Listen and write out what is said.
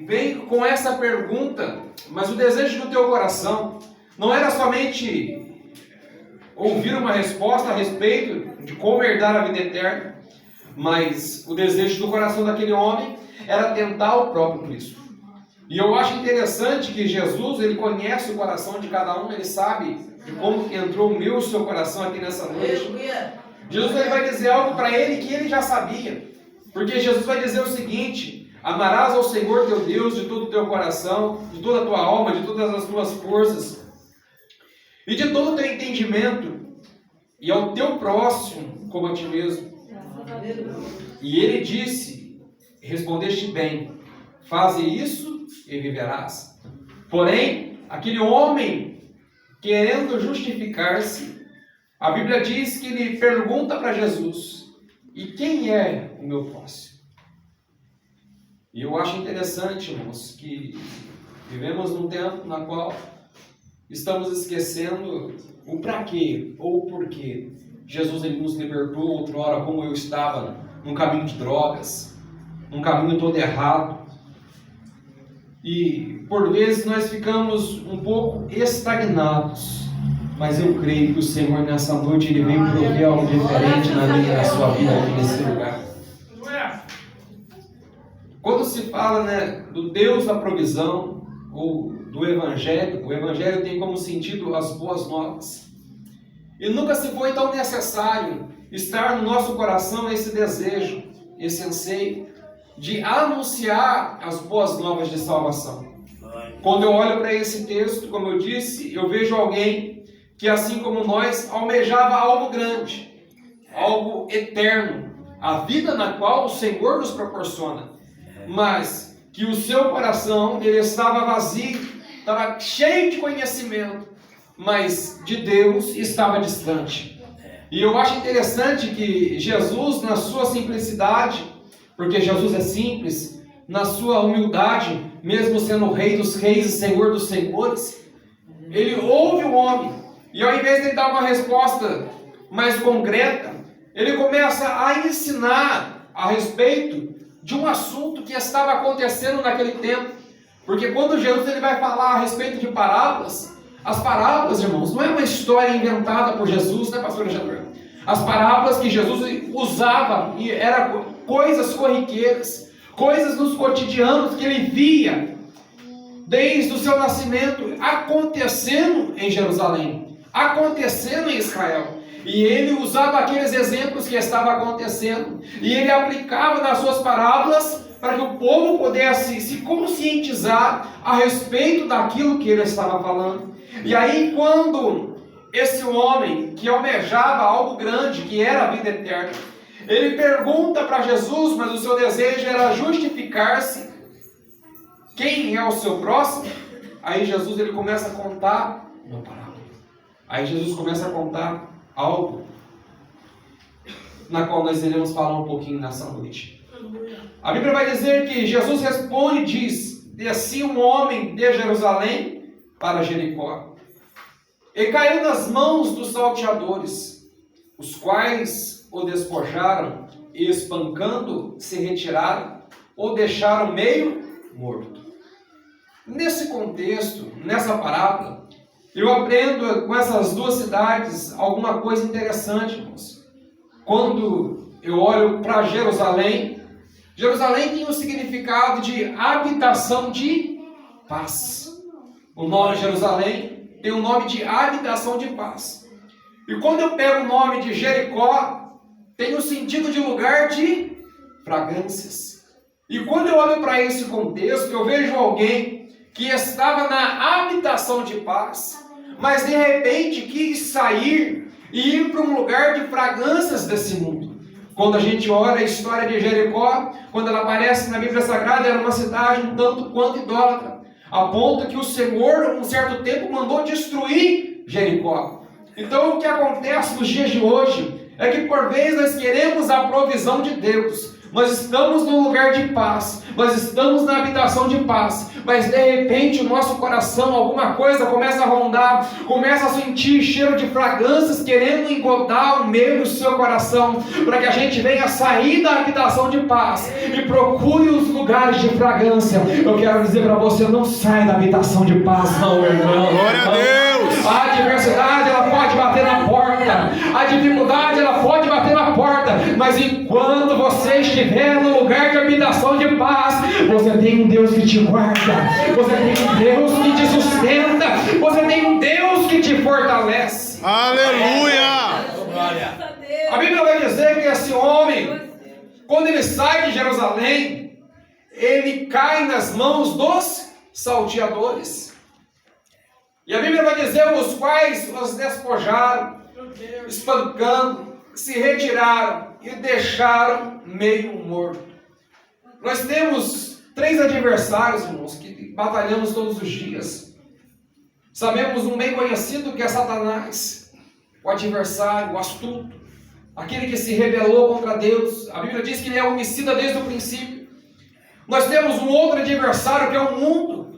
vem com essa pergunta, mas o desejo do teu coração não era somente ouvir uma resposta a respeito de como herdar a vida eterna, mas o desejo do coração daquele homem era tentar o próprio Cristo. E eu acho interessante que Jesus, ele conhece o coração de cada um, ele sabe de como entrou o meu e o seu coração aqui nessa noite. Jesus, ele vai dizer algo para ele que ele já sabia, porque Jesus vai dizer o seguinte: amarás ao Senhor teu Deus de todo o teu coração, de toda a tua alma, de todas as tuas forças e de todo o teu entendimento, e ao teu próximo como a ti mesmo. E ele disse: respondeste bem, faze isso e viverás. Porém, aquele homem, querendo justificar-se, a Bíblia diz que ele pergunta para Jesus: e quem é o meu próximo? E eu acho interessante, irmãos, que vivemos num tempo na qual estamos esquecendo o para quê ou o porquê. Jesus, ele nos libertou outrora, como eu estava num caminho de drogas, num caminho todo errado. E por vezes nós ficamos um pouco estagnados, mas eu creio que o Senhor nessa noite ele vem prover algo diferente na minha e na sua vida aqui nesse lugar. Quando se fala, do Deus da provisão ou do Evangelho, o Evangelho tem como sentido as boas novas. E nunca se foi tão necessário estar no nosso coração esse desejo, esse anseio de anunciar as boas novas de salvação. Quando eu olho para esse texto, como eu disse, eu vejo alguém que, assim como nós, almejava algo grande, algo eterno, a vida na qual o Senhor nos proporciona, mas que o seu coração ele estava vazio, estava cheio de conhecimento, mas de Deus estava distante. E eu acho interessante que Jesus, na sua simplicidade, porque Jesus é simples, na sua humildade, mesmo sendo o Rei dos Reis e Senhor dos Senhores, ele ouve o homem, e ao invés de dar uma resposta mais concreta, ele começa a ensinar a respeito de um assunto que estava acontecendo naquele tempo. Porque quando Jesus ele vai falar a respeito de parábolas, as parábolas, irmãos, não é uma história inventada por Jesus, né, pastor Alexandre? As parábolas que Jesus usava eram coisas corriqueiras, coisas nos cotidianos que ele via desde o seu nascimento acontecendo em Jerusalém, acontecendo em Israel. E ele usava aqueles exemplos que estavam acontecendo e ele aplicava nas suas parábolas para que o povo pudesse se conscientizar a respeito daquilo que ele estava falando. E aí, quando esse homem que almejava algo grande, que era a vida eterna, ele pergunta para Jesus, mas o seu desejo era justificar-se, quem é o seu próximo? Aí Jesus ele começa a contar uma parábola. Aí Jesus começa a contar algo na qual nós iremos falar um pouquinho nessa noite. A Bíblia vai dizer que Jesus responde e diz: descia um homem de Jerusalém para Jericó, e caiu nas mãos dos salteadores, os quais o despojaram e, espancando, se retiraram, ou deixaram meio morto. Nesse contexto, nessa parábola, eu aprendo com essas duas cidades alguma coisa interessante, irmãos. Quando eu olho para Jerusalém, Jerusalém tem o significado de habitação de paz. O nome Jerusalém tem o nome de habitação de paz. E quando eu pego o nome de Jericó, tem o sentido de lugar de fragrâncias. E quando eu olho para esse contexto, eu vejo alguém que estava na habitação de paz, mas de repente quis sair e ir para um lugar de fragrâncias desse mundo. Quando a gente olha a história de Jericó, quando ela aparece na Bíblia Sagrada, era uma cidade um tanto quanto idólatra, a ponto que o Senhor, um certo tempo, mandou destruir Jericó. Então o que acontece nos dias de hoje é que por vezes nós queremos a provisão de Deus, Nós estamos num lugar de paz, nós estamos na habitação de paz, mas de repente o nosso coração, alguma coisa começa a rondar, começa a sentir cheiro de fragrâncias querendo engodar o meio do seu coração, para que a gente venha sair da habitação de paz e procure os lugares de fragrância. Eu quero dizer para você, não sai da habitação de paz, não, meu irmão. Glória a Deus! A adversidade, ela pode bater na porta, a dificuldade, ela pode bater na porta, mas enquanto você estiver no lugar de habitação de paz, você tem um Deus que te guarda, você tem um Deus que te sustenta, você tem um Deus que te fortalece. Aleluia! A Bíblia vai dizer que esse homem, quando ele sai de Jerusalém, ele cai nas mãos dos salteadores. E a Bíblia vai dizer os quais os despojaram, espancando, se retiraram e deixaram meio morto. Nós temos 3 adversários, irmãos, que batalhamos todos os dias. Sabemos um bem conhecido que é Satanás, o adversário, o astuto, aquele que se rebelou contra Deus. A Bíblia diz que ele é homicida desde o princípio. Nós temos um outro adversário que é o mundo,